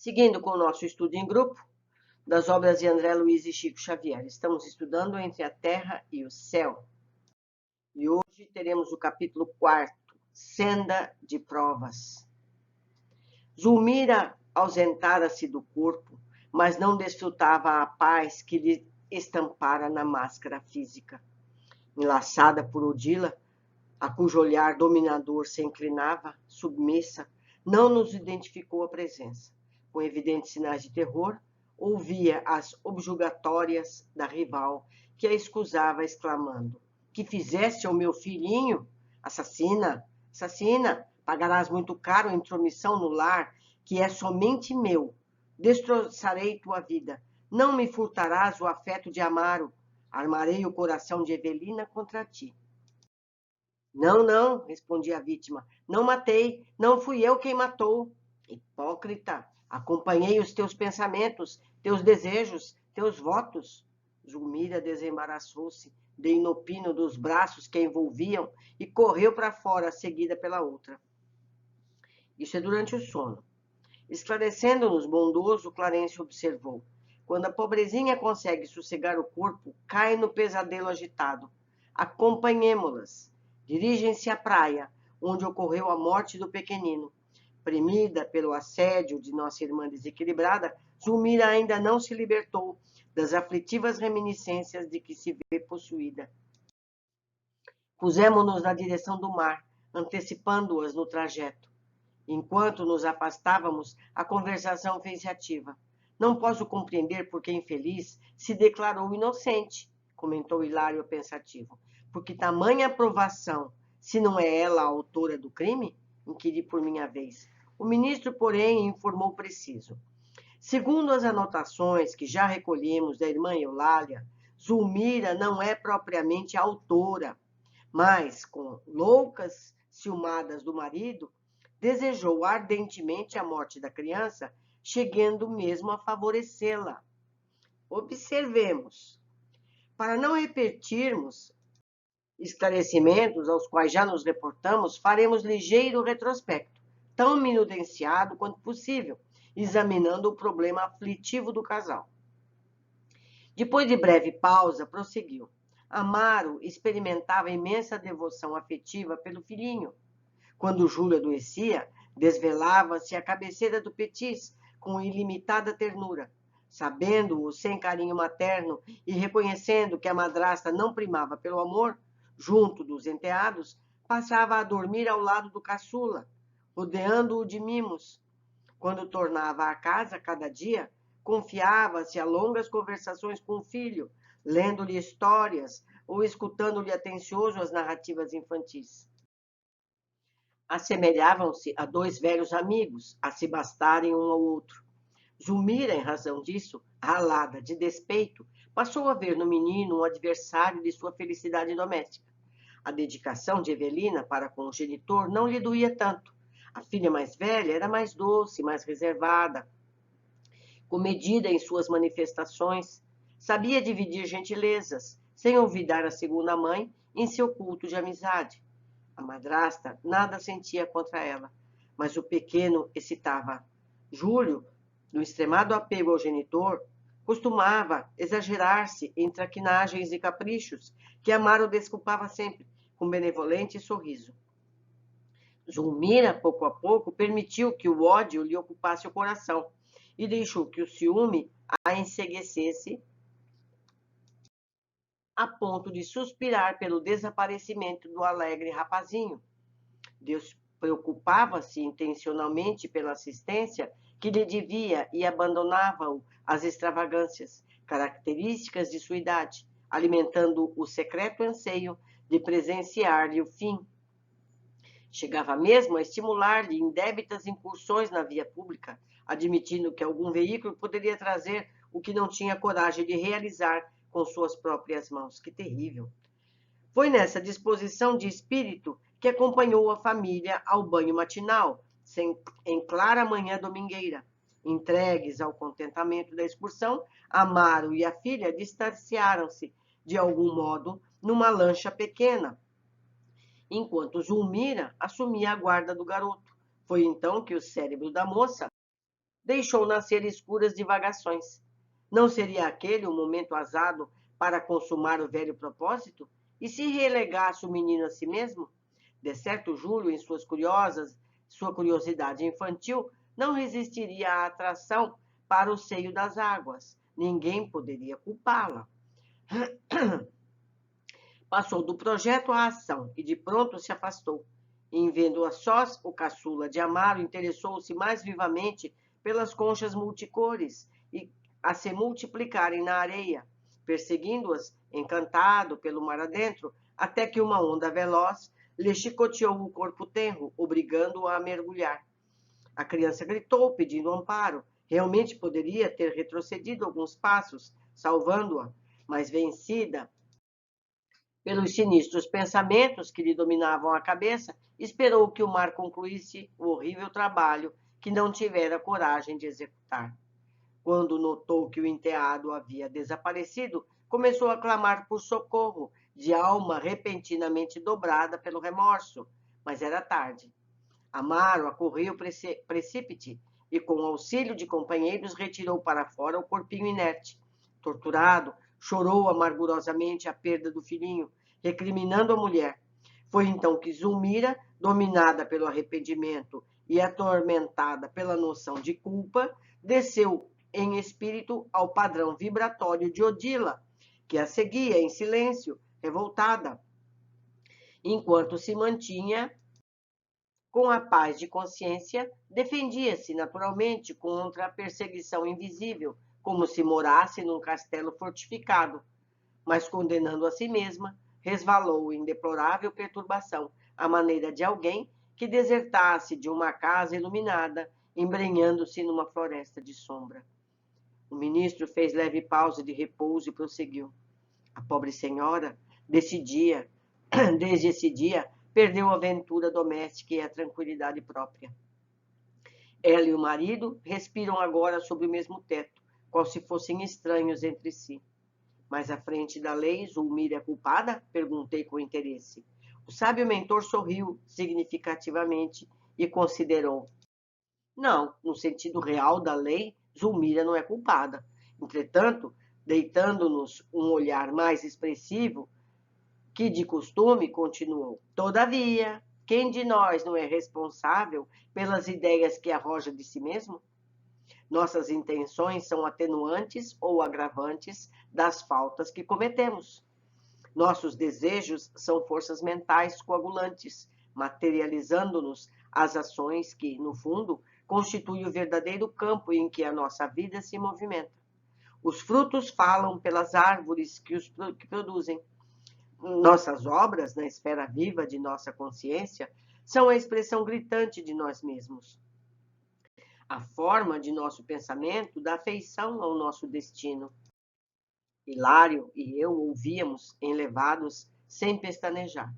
Seguindo com o nosso estudo em grupo das obras de André Luiz e Chico Xavier, estamos estudando Entre a Terra e o Céu. E hoje teremos o capítulo 4, Senda de Provas. Zulmira ausentara-se do corpo, mas não desfrutava a paz que lhe estampara na máscara física. Enlaçada por Odila, a cujo olhar dominador se inclinava, submissa, não nos identificou a presença. Com evidentes sinais de terror, ouvia as objurgatórias da rival, que a escusava exclamando: que fizeste ao meu filhinho? Assassina, assassina, pagarás muito caro a intromissão no lar, que é somente meu. Destroçarei tua vida. Não me furtarás o afeto de Amaro. Armarei o coração de Evelina contra ti. Não, não, respondia a vítima. Não matei, não fui eu quem matou. Hipócrita, acompanhei os teus pensamentos, teus desejos, teus votos. Zulmira desembaraçou-se, de inopino dos braços que a envolviam e correu para fora, seguida pela outra. Isso é durante o sono. Esclarecendo-nos bondoso, Clarencio observou. Quando a pobrezinha consegue sossegar o corpo, cai no pesadelo agitado. Acompanhemo-las. Dirigem-se à praia, onde ocorreu a morte do pequenino. Premida pelo assédio de nossa irmã desequilibrada, Zulmira ainda não se libertou das aflitivas reminiscências de que se vê possuída. Pusemo-nos na direção do mar, antecipando-as no trajeto. Enquanto nos afastávamos, a conversação fez-se ativa. Não posso compreender por que a infeliz se declarou inocente, comentou Hilário pensativo. Por que tamanha aprovação, se não é ela a autora do crime? Inquiri por minha vez. O ministro, porém, informou preciso. Segundo as anotações que já recolhemos da irmã Eulália, Zulmira não é propriamente a autora, mas, com loucas ciumadas do marido, desejou ardentemente a morte da criança, chegando mesmo a favorecê-la. Observemos. Para não repetirmos esclarecimentos aos quais já nos reportamos, faremos ligeiro retrospecto, tão minudenciado quanto possível, examinando o problema aflitivo do casal. Depois de breve pausa, prosseguiu. Amaro experimentava imensa devoção afetiva pelo filhinho. Quando Júlio adoecia, desvelava-se à cabeceira do Petis com ilimitada ternura. Sabendo-o sem carinho materno e reconhecendo que a madrasta não primava pelo amor, junto dos enteados, passava a dormir ao lado do caçula, rodeando-o de mimos. Quando tornava à casa cada dia, confiava-se a longas conversações com o filho, lendo-lhe histórias ou escutando-lhe atencioso as narrativas infantis. Assemelhavam-se a dois velhos amigos, a se bastarem um ao outro. Zulmira, em razão disso, ralada de despeito, passou a ver no menino um adversário de sua felicidade doméstica. A dedicação de Evelina para com o genitor não lhe doía tanto. A filha mais velha era mais doce, mais reservada, comedida em suas manifestações, sabia dividir gentilezas, sem olvidar a segunda mãe em seu culto de amizade. A madrasta nada sentia contra ela, mas o pequeno excitava. Júlio, no extremado apego ao genitor, costumava exagerar-se em traquinagens e caprichos que Amaro desculpava sempre, com benevolente sorriso. Zulmira, pouco a pouco, permitiu que o ódio lhe ocupasse o coração e deixou que o ciúme a enseguecesse a ponto de suspirar pelo desaparecimento do alegre rapazinho. Deus preocupava-se intencionalmente pela assistência que lhe devia e abandonava-o às extravagâncias, características de sua idade, alimentando o secreto anseio de presenciar-lhe o fim. Chegava mesmo a estimular-lhe indébitas incursões na via pública, admitindo que algum veículo poderia trazer o que não tinha coragem de realizar com suas próprias mãos. Que terrível! Foi nessa disposição de espírito que acompanhou a família ao banho matinal, em clara manhã domingueira. Entregues ao contentamento da excursão, Amaro e a filha distanciaram-se, de algum modo, numa lancha pequena, enquanto Zulmira assumia a guarda do garoto. Foi então que o cérebro da moça deixou nascer escuras divagações. Não seria aquele o momento azado para consumar o velho propósito? E se relegasse o menino a si mesmo? De certo, Júlio, em sua curiosidade infantil, não resistiria à atração para o seio das águas. Ninguém poderia culpá-la. Passou do projeto à ação e de pronto se afastou. Em vendo-a sós, o caçula de Amaro interessou-se mais vivamente pelas conchas multicores e a se multiplicarem na areia, perseguindo-as, encantado pelo mar adentro, até que uma onda veloz lhe chicoteou o corpo tenro, obrigando-o a mergulhar. A criança gritou, pedindo amparo. Realmente poderia ter retrocedido alguns passos, salvando-a, mas vencida pelos sinistros pensamentos que lhe dominavam a cabeça, esperou que o mar concluísse o horrível trabalho que não tivera coragem de executar. Quando notou que o enteado havia desaparecido, começou a clamar por socorro, de alma repentinamente dobrada pelo remorso, mas era tarde. Amaro acorreu precípite e, com o auxílio de companheiros, retirou para fora o corpinho inerte. Torturado, chorou amargurosamente a perda do filhinho, recriminando a mulher. Foi então que Zulmira, dominada pelo arrependimento e atormentada pela noção de culpa, desceu em espírito ao padrão vibratório de Odila, que a seguia em silêncio, revoltada, enquanto se mantinha com a paz de consciência, defendia-se naturalmente contra a perseguição invisível, como se morasse num castelo fortificado, mas condenando a si mesma, resvalou em deplorável perturbação, à maneira de alguém que desertasse de uma casa iluminada, embrenhando-se numa floresta de sombra. O ministro fez leve pausa de repouso e prosseguiu. A pobre senhora, desde esse dia, perdeu a ventura doméstica e a tranquilidade própria. Ela e o marido respiram agora sob o mesmo teto, qual se fossem estranhos entre si. Mas à frente da lei, Zulmira é culpada? Perguntei com interesse. O sábio mentor sorriu significativamente e considerou. Não, no sentido real da lei, Zulmira não é culpada. Entretanto, deitando-nos um olhar mais expressivo, que de costume continuou. Todavia, quem de nós não é responsável pelas ideias que arroja de si mesmo? Nossas intenções são atenuantes ou agravantes das faltas que cometemos. Nossos desejos são forças mentais coagulantes, materializando-nos as ações que, no fundo, constituem o verdadeiro campo em que a nossa vida se movimenta. Os frutos falam pelas árvores que produzem. Nossas obras, na esfera viva de nossa consciência, são a expressão gritante de nós mesmos. A forma de nosso pensamento dá feição ao nosso destino. Hilário e eu ouvíamos, enlevados, sem pestanejar.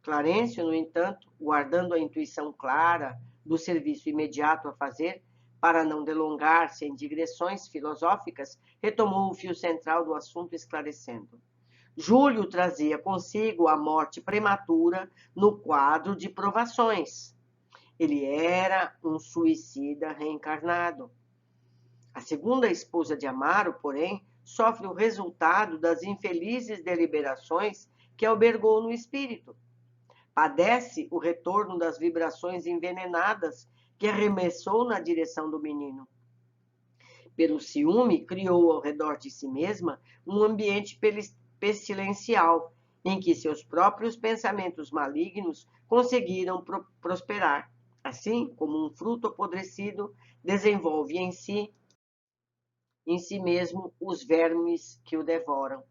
Clarencio, no entanto, guardando a intuição clara do serviço imediato a fazer, para não delongar-se em digressões filosóficas, retomou o fio central do assunto, esclarecendo. Júlio trazia consigo a morte prematura no quadro de provações. Ele era um suicida reencarnado. A segunda esposa de Amaro, porém, sofre o resultado das infelizes deliberações que albergou no espírito. Padece o retorno das vibrações envenenadas que arremessou na direção do menino. Pelo ciúme, criou ao redor de si mesma um ambiente pestilencial, em que seus próprios pensamentos malignos conseguiram prosperar. Assim como um fruto apodrecido desenvolve em si mesmo os vermes que o devoram.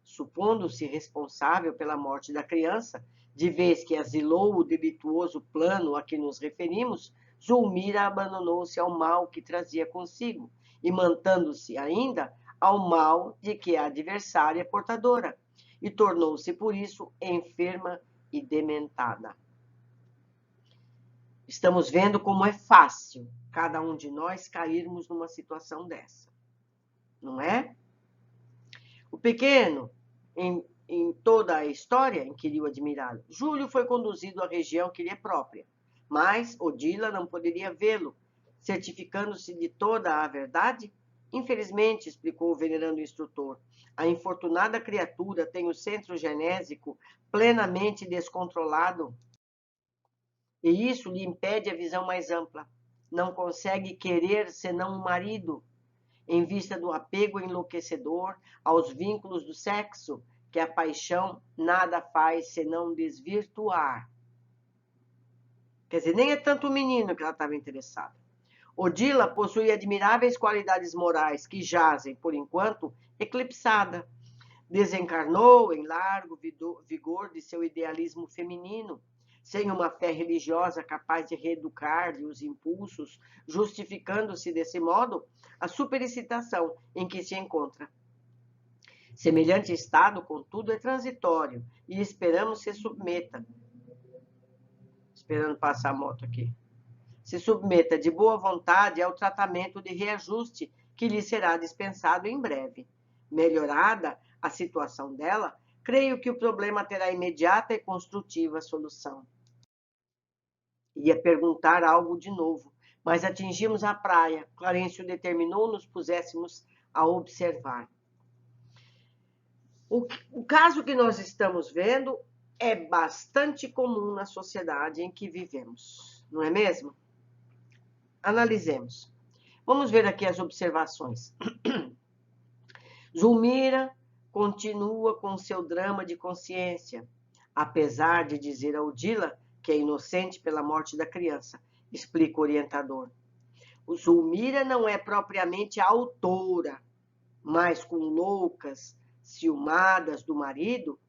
Supondo-se responsável pela morte da criança, de vez que asilou o delituoso plano a que nos referimos, Zulmira abandonou-se ao mal que trazia consigo, e mantendo-se ainda ao mal de que a adversária é portadora, e tornou-se, por isso, enferma e dementada. Estamos vendo como é fácil cada um de nós cairmos numa situação dessa, não é? O pequeno, em toda a história, inquiriu admirado. Júlio foi conduzido à região que lhe é própria, mas Odila não poderia vê-lo, certificando-se de toda a verdade? Infelizmente, explicou o venerando instrutor, a infortunada criatura tem o centro genésico plenamente descontrolado e isso lhe impede a visão mais ampla. Não consegue querer senão um marido, em vista do apego enlouquecedor aos vínculos do sexo, que a paixão nada faz senão desvirtuar. Quer dizer, nem é tanto o menino que ela estava interessada. Odila possui admiráveis qualidades morais que jazem, por enquanto, eclipsada. Desencarnou em largo vigor de seu idealismo feminino, sem uma fé religiosa capaz de reeducar-lhe os impulsos, justificando-se desse modo a superexcitação em que se encontra. Semelhante estado, contudo, é transitório e esperamos se submeta. Esperando passar a moto aqui. Se submeta de boa vontade ao tratamento de reajuste que lhe será dispensado em breve. Melhorada a situação dela, creio que o problema terá imediata e construtiva solução. Ia perguntar algo de novo, mas atingimos a praia. Clarencio determinou nos puséssemos a observar. O caso que nós estamos vendo é bastante comum na sociedade em que vivemos, não é mesmo? Analisemos. Vamos ver aqui as observações. Zulmira continua com seu drama de consciência, apesar de dizer a Odila que é inocente pela morte da criança, explica o orientador. O Zulmira não é propriamente a autora, mas com loucas, ciumadas do marido,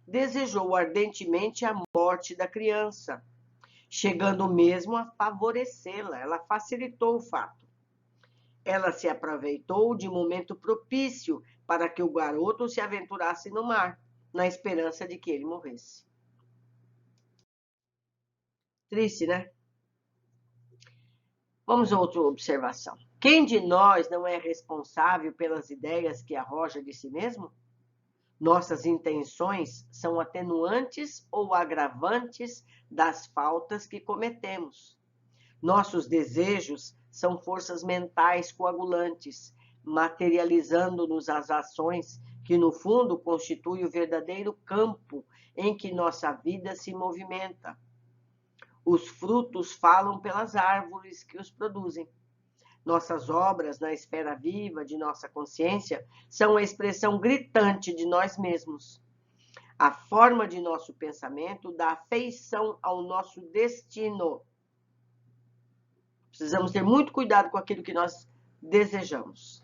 desejou ardentemente a morte da criança, chegando mesmo a favorecê-la. Ela facilitou o fato. Ela se aproveitou de momento propício para que o garoto se aventurasse no mar, na esperança de que ele morresse. Triste, né? Vamos a outra observação. Quem de nós não é responsável pelas ideias que arroja de si mesmo? Nossas intenções são atenuantes ou agravantes das faltas que cometemos. Nossos desejos são forças mentais coagulantes, materializando-nos as ações que, no fundo, constituem o verdadeiro campo em que nossa vida se movimenta. Os frutos falam pelas árvores que os produzem. Nossas obras na esfera viva de nossa consciência são a expressão gritante de nós mesmos. A forma de nosso pensamento dá feição ao nosso destino. Precisamos ter muito cuidado com aquilo que nós desejamos.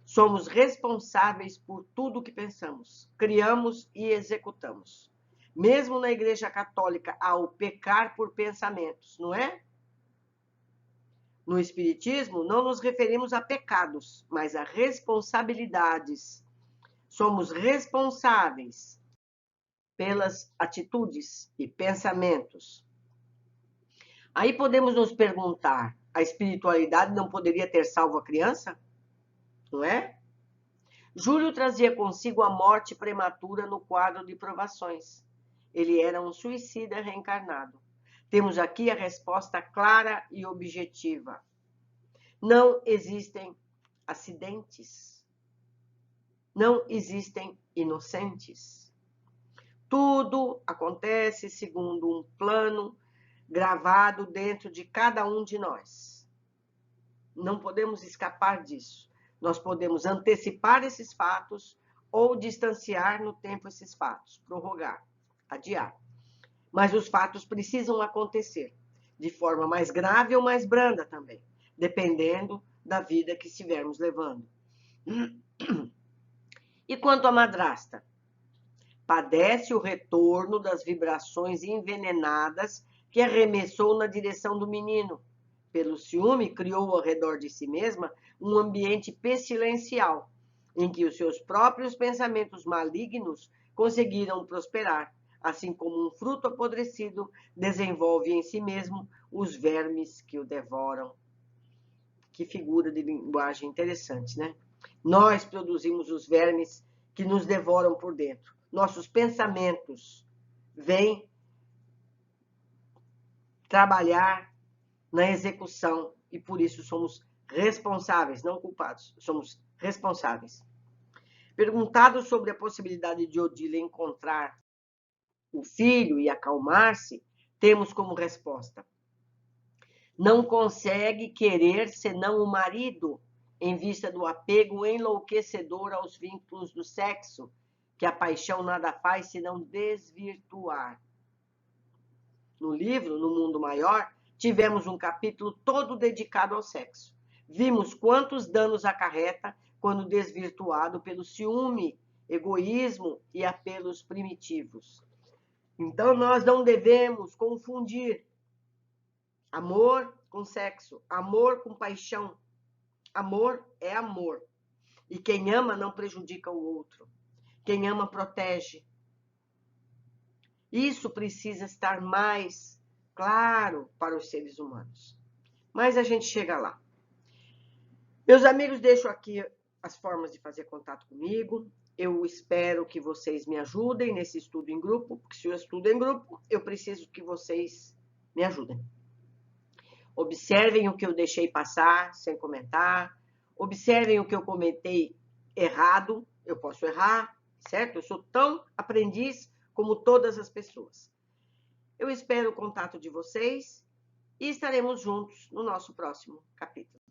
Somos responsáveis por tudo que pensamos, criamos e executamos. Mesmo na Igreja Católica há o pecar por pensamentos, não é? No Espiritismo, não nos referimos a pecados, mas a responsabilidades. Somos responsáveis pelas atitudes e pensamentos. Aí podemos nos perguntar, a espiritualidade não poderia ter salvo a criança? Não é? Júlio trazia consigo a morte prematura no quadro de provações. Ele era um suicida reencarnado. Temos aqui a resposta clara e objetiva. Não existem acidentes. Não existem inocentes. Tudo acontece segundo um plano gravado dentro de cada um de nós. Não podemos escapar disso. Nós podemos antecipar esses fatos ou distanciar no tempo esses fatos, prorrogar, adiar. Mas os fatos precisam acontecer de forma mais grave ou mais branda também, dependendo da vida que estivermos levando. E quanto à madrasta? Padece o retorno das vibrações envenenadas que arremessou na direção do menino. Pelo ciúme, criou ao redor de si mesma um ambiente pestilencial, em que os seus próprios pensamentos malignos conseguiram prosperar, assim como um fruto apodrecido desenvolve em si mesmo os vermes que o devoram. Que figura de linguagem interessante, né? Nós produzimos os vermes que nos devoram por dentro. Nossos pensamentos vêm trabalhar na execução e por isso somos responsáveis, não culpados, somos responsáveis. Perguntado sobre a possibilidade de Odila encontrar o filho e acalmar-se, temos como resposta: não consegue querer senão o marido, em vista do apego enlouquecedor aos vínculos do sexo, que a paixão nada faz senão desvirtuar. No livro, No Mundo Maior, tivemos um capítulo todo dedicado ao sexo. Vimos quantos danos acarreta quando desvirtuado pelo ciúme, egoísmo e apelos primitivos. Então, nós não devemos confundir amor com sexo, amor com paixão. Amor é amor. E quem ama não prejudica o outro. Quem ama protege. Isso precisa estar mais claro para os seres humanos. Mas a gente chega lá. Meus amigos, deixo aqui as formas de fazer contato comigo. Eu espero que vocês me ajudem nesse estudo em grupo, porque se eu estudo em grupo, eu preciso que vocês me ajudem. Observem o que eu deixei passar sem comentar. Observem o que eu comentei errado. Eu posso errar, certo? Eu sou tão aprendiz como todas as pessoas. Eu espero o contato de vocês e estaremos juntos no nosso próximo capítulo.